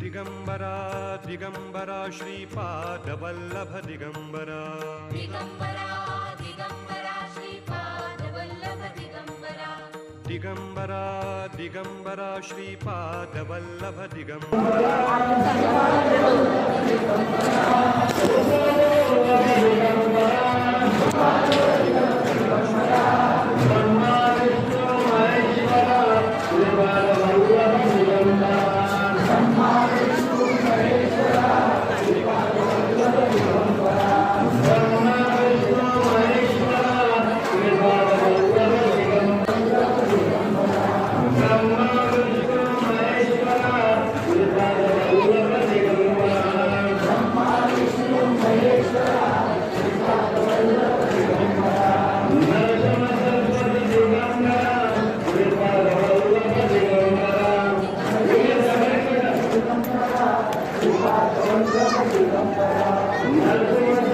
Digambara Digambara Shripad Vallabh Digambara Digambara Digambara Shripad Vallabh Digambara Digambara Digambara Shripad Vallabh Digambara Namo